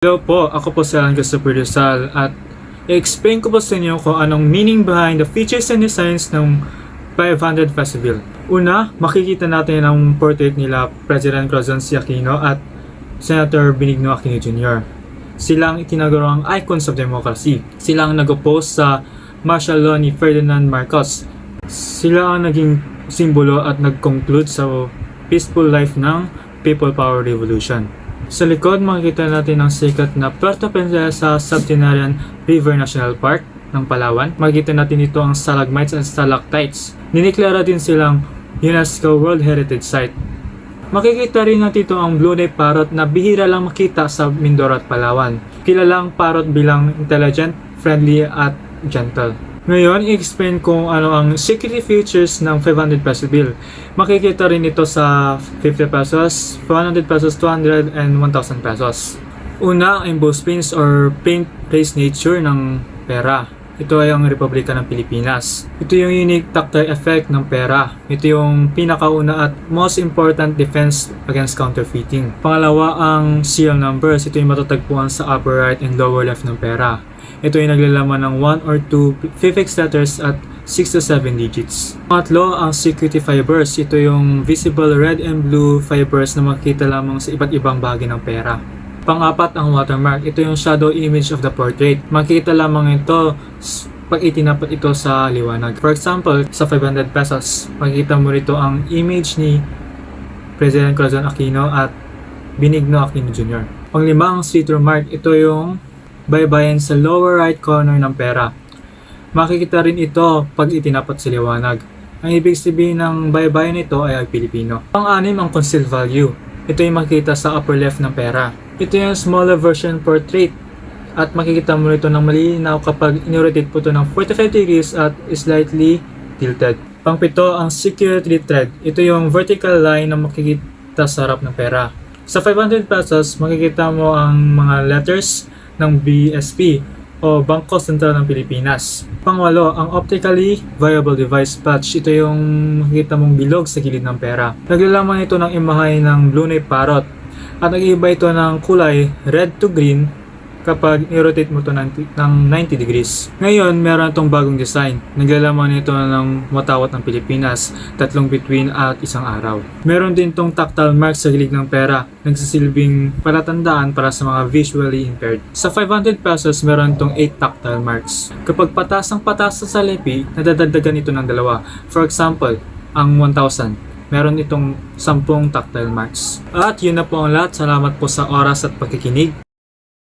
Hello po, ako po si Alan Christopher Rizal at i-explain ko po sa inyo kung anong meaning behind the features and designs ng 500 Festival. Una, makikita natin ang portrait nila President Corazon C. Aquino at Senator Benigno Aquino Jr. Silang itinagurang icons of democracy. Sila ang nag-oppose sa martial law ni Ferdinand Marcos. Sila ang naging simbolo at nag-conclude sa peaceful life ng People Power Revolution. Sa likod, makikita natin ang sikat na Puerto Princesa Subterranean River National Park ng Palawan. Makikita natin dito ang stalagmites and stalactites. Diniklara din silang UNESCO World Heritage Site. Makikita rin natin dito ang Blue Day Parrot na bihira lang makita sa Mindoro at Palawan. Kilalang parrot bilang intelligent, friendly at gentle. Ngayon, i-explain kung ano ang security features ng 500 peso bill. Makikita rin ito sa 50 pesos, 100 pesos, 200, and 1,000 pesos. Una, ang embossed pins or paint raised nature ng pera. Ito ay ang Republika ng Pilipinas. Ito yung unique tactile effect ng pera. Ito yung pinakauna at most important defense against counterfeiting. Pangalawa, ang serial numbers. Ito yung matatagpuan sa upper right and lower left ng pera. Ito ay naglalaman ng 1 or 2 prefix letters at 6 to 7 digits. Pangatlo, ang security fibers. Ito yung visible red and blue fibers na makikita lamang sa iba't ibang bahagi ng pera. Pangapat, ang watermark. Ito yung shadow image of the portrait. Makikita lamang ito pag itinapat ito sa liwanag. For example, sa 500 pesos, makikita mo rito ang image ni President Corazon Aquino at Benigno Aquino Jr. Panglima, ang see-through mark. Ito yung baybayin sa lower right corner ng pera. Makikita rin ito pag itinapat sa liwanag. Ang ibig sabihin ng baybayin nito ay Pilipino. Pang-anim, ang concealed value. Ito yung makikita sa upper left ng pera. Ito yung smaller version portrait at makikita mo ito ng malinaw kapag in-rotate po ito ng 45 degrees at slightly tilted. Pang-pito, ang security thread. Ito yung vertical line na makikita sa harap ng pera. Sa 500 pesos, makikita mo ang mga letters ng BSP o Bangko Sentral ng Pilipinas. Pangwalo, ang optically variable device patch. Ito yung makikita mong bilog sa gilid ng pera. Naglalaman ito ng imahe ng Blue Day Parrot at nag-iiba ito ng kulay red to green kapag i-rotate mo ito ng 90 degrees. Ngayon, meron itong bagong design. Naglalaman ito ng matawat ng Pilipinas, 3 bituin at 1 araw. Meron din itong tactile mark sa gilid ng pera, nagsisilbing palatandaan para sa mga visually impaired. Sa 500 pesos, meron itong 8 tactile marks. Kapag patas ang patas sa salapi, nadadagdagan ito ng 2. For example, ang 1,000. Meron itong 10 tactile marks. At yun na po ang lahat. Salamat po sa oras at pagkikinig.